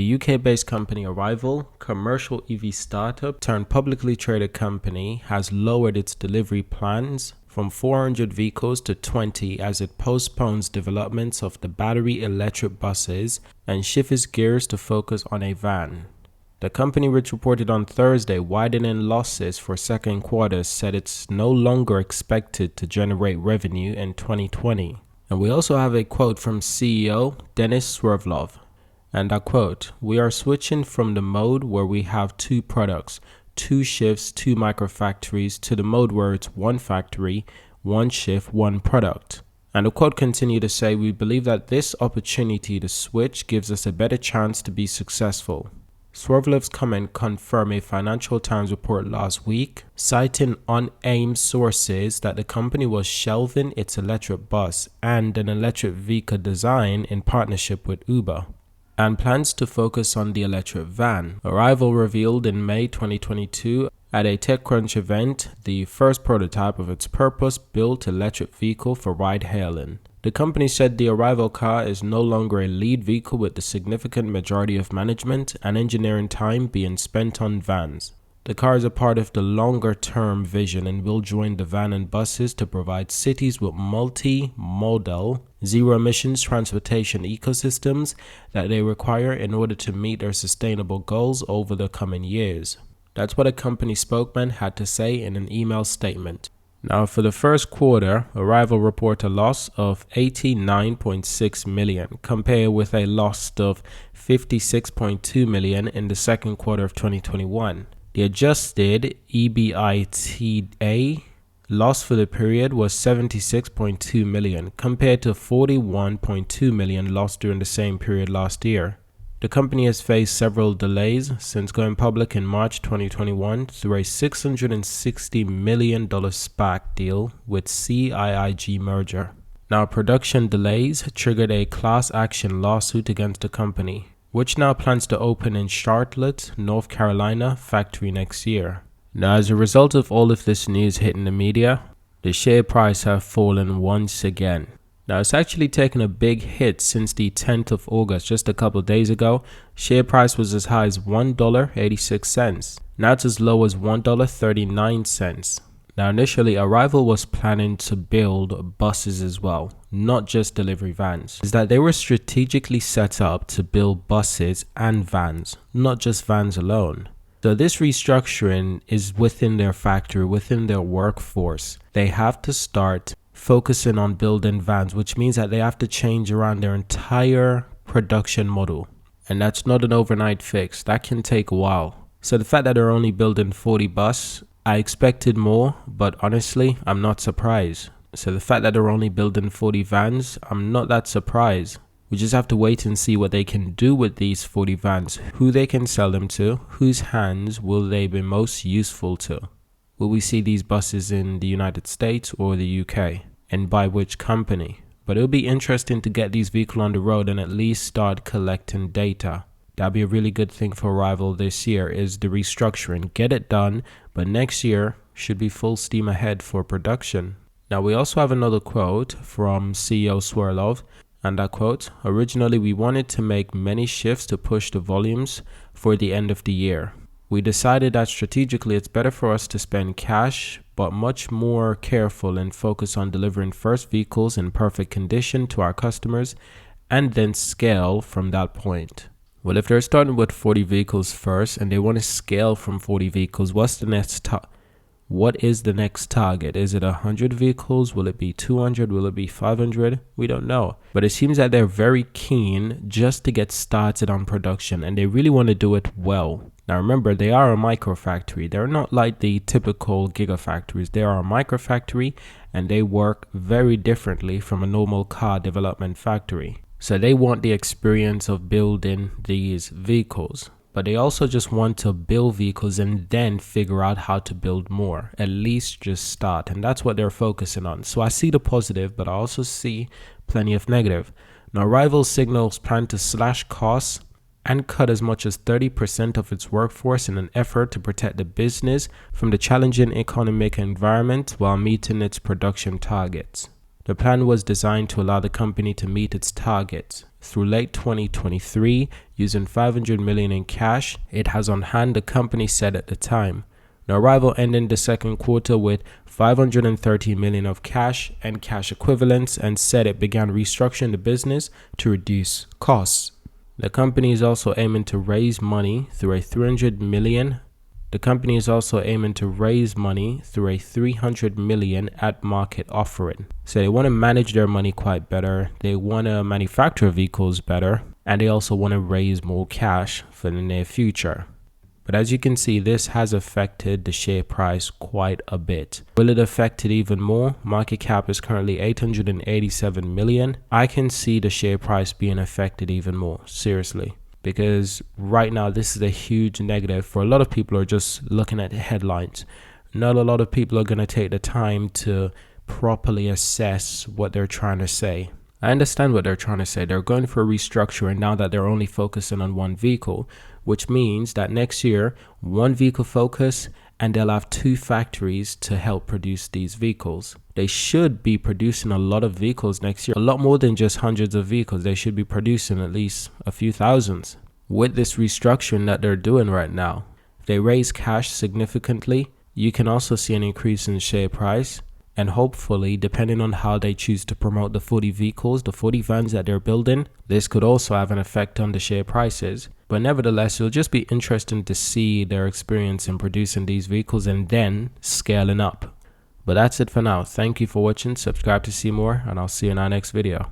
The UK-based company Arrival, commercial EV startup turned publicly traded company, has lowered its delivery plans from 400 vehicles to 20 as it postpones developments of the battery electric buses and shifts gears to focus on a van. The company, which reported on Thursday widening losses for second quarter, said it's no longer expected to generate revenue in 2020. And we also have a quote from CEO Denis Sverdlov. And I quote, "We are switching from the mode where we have two products, two shifts, two microfactories, to the mode where it's one factory, one shift, one product." And the quote continued to say, "We believe that this opportunity to switch gives us a better chance to be successful." Sverdlov's comment confirmed a Financial Times report last week, citing unnamed sources that the company was shelving its electric bus and an electric vehicle design in partnership with Uber, and plans to focus on the electric van. Arrival revealed in May 2022 at a TechCrunch event the first prototype of its purpose-built electric vehicle for ride-hailing. The company said the Arrival car is no longer a lead vehicle, with the significant majority of management and engineering time being spent on vans. The car is a part of the longer-term vision and will join the van and buses to provide cities with multi-modal, zero-emissions transportation ecosystems that they require in order to meet their sustainable goals over the coming years. That's what a company spokesman had to say in an email statement. Now, for the first quarter, Arrival report a loss of $89.6 million, compared with a loss of $56.2 million in the second quarter of 2021. The adjusted EBITDA loss for the period was $76.2 million, compared to $41.2 million lost during the same period last year. The company has faced several delays since going public in March 2021 through a $660 million SPAC deal with CIIG merger. Now, production delays triggered a class action lawsuit against the company, which now plans to open in Charlotte, North Carolina factory next year. Now, as a result of all of this news hitting the media, the share price have fallen once again. Now, it's actually taken a big hit since the 10th of August, just a couple of days ago. Share price was as high as $1.86. Now it's as low as $1.39. Now, initially, Arrival was planning to build buses as well, not just delivery vans. Is that they were strategically set up to build buses and vans, not just vans alone. So this restructuring is within their factory, within their workforce. They have to start focusing on building vans, which means that they have to change around their entire production model. And that's not an overnight fix. That can take a while. So the fact that they're only building 40 buses, I expected more, but honestly, I'm not surprised. So the fact that they're only building 40 vans, I'm not that surprised. We just have to wait and see what they can do with these 40 vans, who they can sell them to, whose hands will they be most useful to. Will we see these buses in the United States or the UK? And by which company? But it'll be interesting to get these vehicles on the road and at least start collecting data. That'll be a really good thing for Arrival this year, is the restructuring. Get it done, but next year should be full steam ahead for production. Now, we also have another quote from CEO Sverdlov, and I quote, "Originally, we wanted to make many shifts to push the volumes for the end of the year. We decided that strategically it's better for us to spend cash, but much more careful and focus on delivering first vehicles in perfect condition to our customers and then scale from that point." Well, if they're starting with 40 vehicles first and they want to scale from 40 vehicles, what is the next target? Is it 100 vehicles? Will it be 200? Will it be 500? We don't know. But it seems that they're very keen just to get started on production, and they really want to do it well. Now remember, they are a microfactory. They're not like the typical gigafactories. They are a microfactory, and they work very differently from a normal car development factory. So they want the experience of building these vehicles. But they also just want to build vehicles and then figure out how to build more. At least just start. And that's what they're focusing on. So I see the positive, but I also see plenty of negative. Now, Arrival signals plan to slash costs and cut as much as 30% of its workforce in an effort to protect the business from the challenging economic environment while meeting its production targets. The plan was designed to allow the company to meet its targets through late 2023 using 500 million in cash it has on hand, the company said at the time. Now, Arrival ended the second quarter with 530 million of cash and cash equivalents and said it began restructuring the business to reduce costs. The company is also aiming to raise money through a 300 million at market offering. So they want to manage their money quite better. They want to manufacture vehicles better, and they also want to raise more cash for the near future. But as you can see, this has affected the share price quite a bit. Will it affect it even more? Market cap is currently 887 million. I can see the share price being affected even more, seriously. Because right now, this is a huge negative for a lot of people who are just looking at the headlines. Not a lot of people are going to take the time to properly assess what they're trying to say. I understand what they're trying to say. They're going for a restructuring now that they're only focusing on one vehicle, which means that next year, one vehicle focus, and they'll have two factories to help produce these vehicles. They should be producing a lot of vehicles next year, a lot more than just hundreds of vehicles. They should be producing at least a few thousands. With this restructuring that they're doing right now, if they raise cash significantly, you can also see an increase in share price. And hopefully, depending on how they choose to promote the 40 vehicles, the 40 vans that they're building, this could also have an effect on the share prices. But nevertheless, it'll just be interesting to see their experience in producing these vehicles and then scaling up. But that's it for now. Thank you for watching. Subscribe to see more, and I'll see you in our next video.